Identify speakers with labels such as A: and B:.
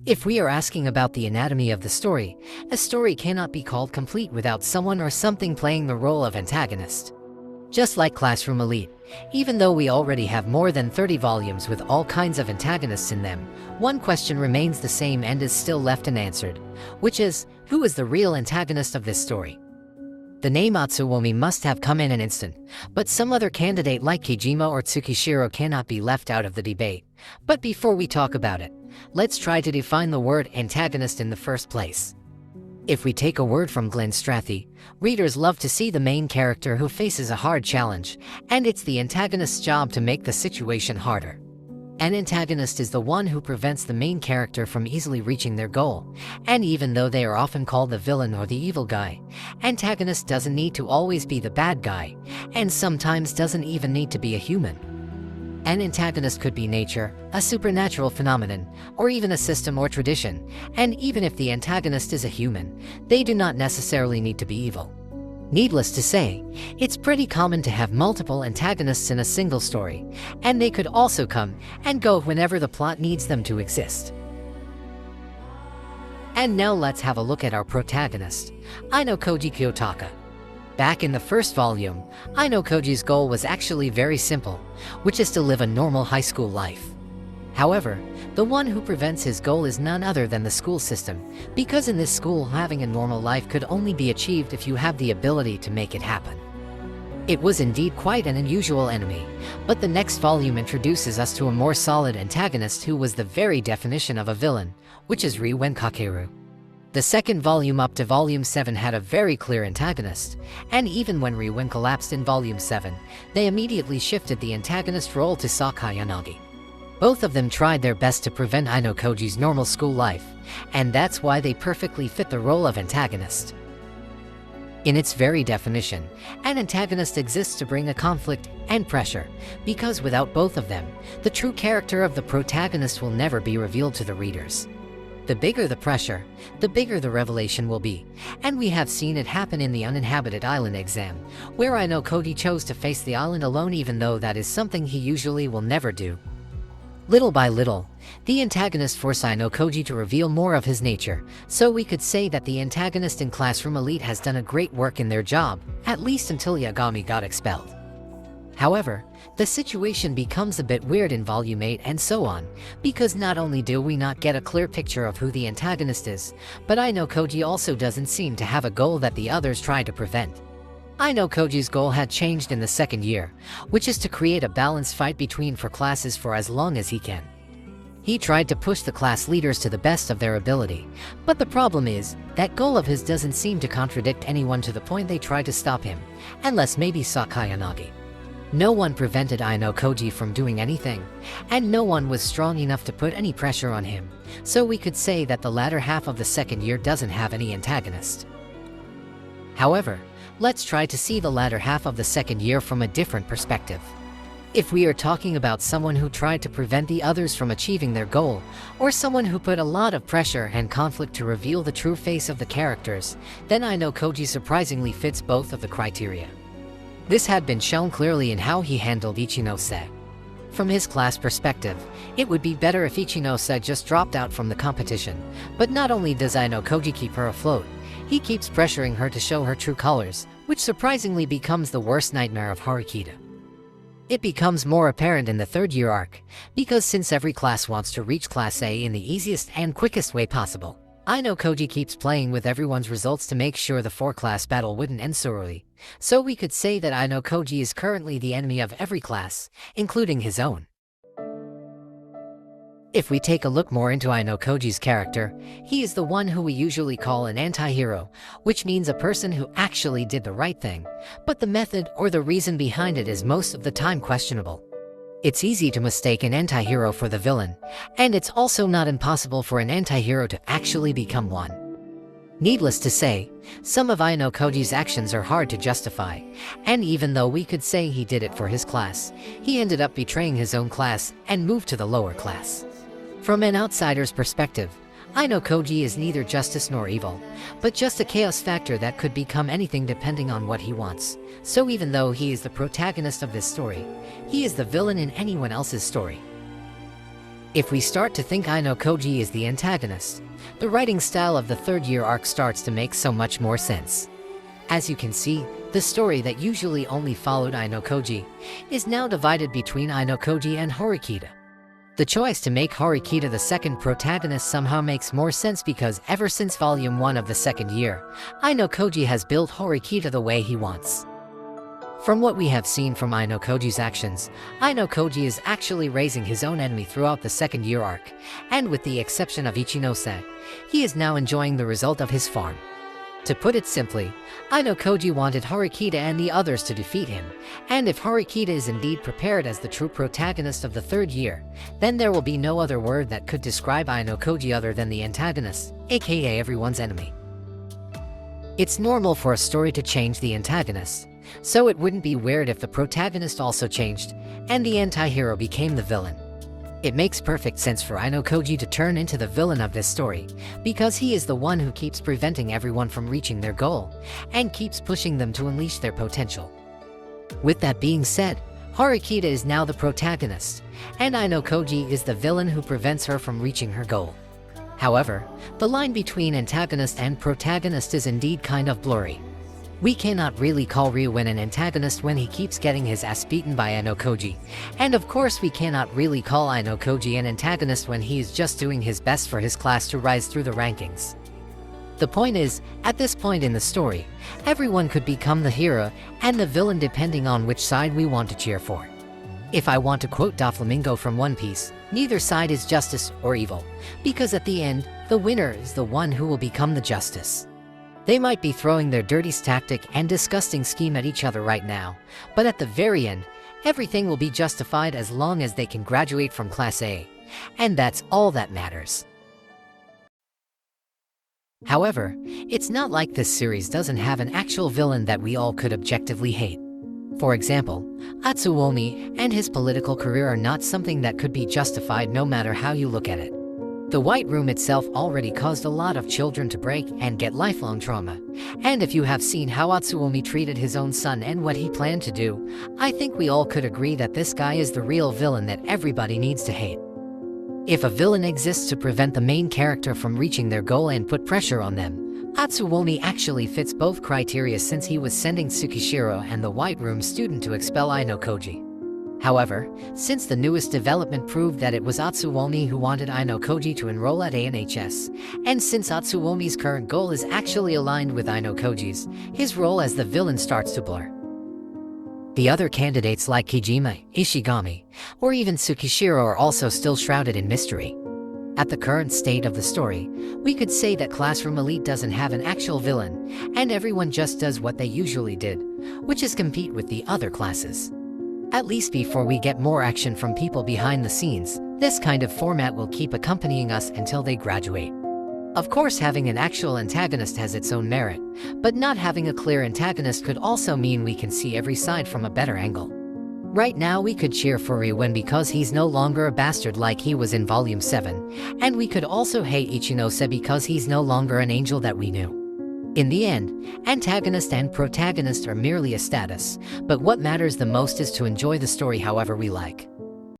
A: If we are asking about the anatomy of the story, a story cannot be called complete without someone or something playing the role of antagonist. Just like Classroom Elite, even though we already have more than 30 volumes with all kinds of antagonists in them, one question remains the same and is still left unanswered, which is, who is the real antagonist of this story? The name Atsuomi must have come in an instant, but some other candidate like Kijima or Tsukishiro cannot be left out of the debate. But before we talk about it, let's try to define the word antagonist in the first place. If we take a word from Glenn Strathy, readers love to see the main character who faces a hard challenge, and it's the antagonist's job to make the situation harder. An antagonist is the one who prevents the main character from easily reaching their goal, and even though they are often called the villain or the evil guy, antagonist doesn't need to always be the bad guy, and sometimes doesn't even need to be a human. An antagonist could be nature, a supernatural phenomenon, or even a system or tradition, and even if the antagonist is a human, they do not necessarily need to be evil. Needless to say, it's pretty common to have multiple antagonists in a single story, and they could also come and go whenever the plot needs them to exist. And now let's have a look at our protagonist, Ayanokoji Kiyotaka. Back in the first volume, Ayanokoji's goal was actually very simple, which is to live a normal high school life. However, the one who prevents his goal is none other than the school system, because in this school having a normal life could only be achieved if you have the ability to make it happen. It was indeed quite an unusual enemy, but the next volume introduces us to a more solid antagonist who was the very definition of a villain, which is Riwen Kakeru. The second volume up to volume 7 had a very clear antagonist, and even when Riwen collapsed in volume 7, they immediately shifted the antagonist role to Sakayanagi. Both of them tried their best to prevent Ayanokoji's normal school life, and that's why they perfectly fit the role of antagonist. In its very definition, an antagonist exists to bring a conflict and pressure, because without both of them, the true character of the protagonist will never be revealed to the readers. The bigger the pressure, the bigger the revelation will be, and we have seen it happen in the uninhabited island exam, where Ayanokoji chose to face the island alone even though that is something he usually will never do. Little by little, the antagonist forced Ayanokoji to reveal more of his nature, so we could say that the antagonist in Classroom Elite has done a great work in their job, at least until Yagami got expelled. However, the situation becomes a bit weird in Volume 8 and so on, because not only do we not get a clear picture of who the antagonist is, but Ayanokoji also doesn't seem to have a goal that the others try to prevent. Ayanokoji's goal had changed in the second year, which is to create a balanced fight between four classes for as long as he can. He tried to push the class leaders to the best of their ability, but the problem is, that goal of his doesn't seem to contradict anyone to the point they try to stop him, unless maybe Sakayanagi. No one prevented Ayanokoji from doing anything, and no one was strong enough to put any pressure on him, so we could say that the latter half of the second year doesn't have any antagonist. However, let's try to see the latter half of the second year from a different perspective. If we are talking about someone who tried to prevent the others from achieving their goal, or someone who put a lot of pressure and conflict to reveal the true face of the characters, then Ayanokoji surprisingly fits both of the criteria. This had been shown clearly in how he handled Ichinose. From his class perspective, it would be better if Ichinose just dropped out from the competition, but not only does Ayanokoji keep her afloat, he keeps pressuring her to show her true colors, which surprisingly becomes the worst nightmare of Horikita. It becomes more apparent in the third year arc, because since every class wants to reach Class A in the easiest and quickest way possible, Ayanokoji keeps playing with everyone's results to make sure the four-class battle wouldn't end so early, so we could say that Ayanokoji is currently the enemy of every class, including his own. If we take a look more into Ayanokoji's character, he is the one who we usually call an anti-hero, which means a person who actually did the right thing, but the method or the reason behind it is most of the time questionable. It's easy to mistake an anti-hero for the villain, and it's also not impossible for an anti-hero to actually become one. Needless to say, some of Ayanokoji's actions are hard to justify, and even though we could say he did it for his class, he ended up betraying his own class and moved to the lower class. From an outsider's perspective, Ayanokoji is neither justice nor evil, but just a chaos factor that could become anything depending on what he wants. So even though he is the protagonist of this story, he is the villain in anyone else's story. If we start to think Ayanokoji is the antagonist, the writing style of the third-year arc starts to make so much more sense. As you can see, the story that usually only followed Ayanokoji is now divided between Ayanokoji and Horikita. The choice to make Horikita the second protagonist somehow makes more sense because ever since Volume 1 of the second year, Ayanokoji has built Horikita the way he wants. From what we have seen from Ayanokoji's actions, Ayanokoji is actually raising his own enemy throughout the second year arc, and with the exception of Ichinose, he is now enjoying the result of his farm. To put it simply, Ayanokoji wanted Horikita and the others to defeat him, and if Horikita is indeed prepared as the true protagonist of the third year, then there will be no other word that could describe Ayanokoji other than the antagonist, aka everyone's enemy. It's normal for a story to change the antagonist, so it wouldn't be weird if the protagonist also changed, and the anti-hero became the villain. It makes perfect sense for Ayanokoji to turn into the villain of this story, because he is the one who keeps preventing everyone from reaching their goal, and keeps pushing them to unleash their potential. With that being said, Horikita is now the protagonist, and Ayanokoji is the villain who prevents her from reaching her goal. However, the line between antagonist and protagonist is indeed kind of blurry. We cannot really call Ryuin an antagonist when he keeps getting his ass beaten by Ayanokoji, and of course we cannot really call Ayanokoji an antagonist when he is just doing his best for his class to rise through the rankings. The point is, at this point in the story, everyone could become the hero and the villain depending on which side we want to cheer for. If I want to quote Doflamingo from One Piece, neither side is justice or evil, because at the end, the winner is the one who will become the justice. They might be throwing their dirty tactic and disgusting scheme at each other right now, but at the very end, everything will be justified as long as they can graduate from Class A, and that's all that matters. However, it's not like this series doesn't have an actual villain that we all could objectively hate. For example, Atsuomi and his political career are not something that could be justified no matter how you look at it. The White Room itself already caused a lot of children to break and get lifelong trauma, and if you have seen how Atsuomi treated his own son and what he planned to do, I think we all could agree that this guy is the real villain that everybody needs to hate. If a villain exists to prevent the main character from reaching their goal and put pressure on them, Atsuomi actually fits both criteria since he was sending Tsukishiro and the White Room student to expel Ayanokoji. However, since the newest development proved that it was Atsuomi who wanted Ayanokoji to enroll at ANHS, and since Atsuomi's current goal is actually aligned with Ayanokoji's, his role as the villain starts to blur. The other candidates like Kijima, Ishigami, or even Tsukishiro are also still shrouded in mystery. At the current state of the story, we could say that Classroom Elite doesn't have an actual villain, and everyone just does what they usually did, which is compete with the other classes. At least before we get more action from people behind the scenes, this kind of format will keep accompanying us until they graduate. Of course, having an actual antagonist has its own merit, but not having a clear antagonist could also mean we can see every side from a better angle. Right now we could cheer for Ryuin because he's no longer a bastard like he was in Volume 7, and we could also hate Ichinose because he's no longer an angel that we knew. In the end, antagonist and protagonist are merely a status, but what matters the most is to enjoy the story however we like.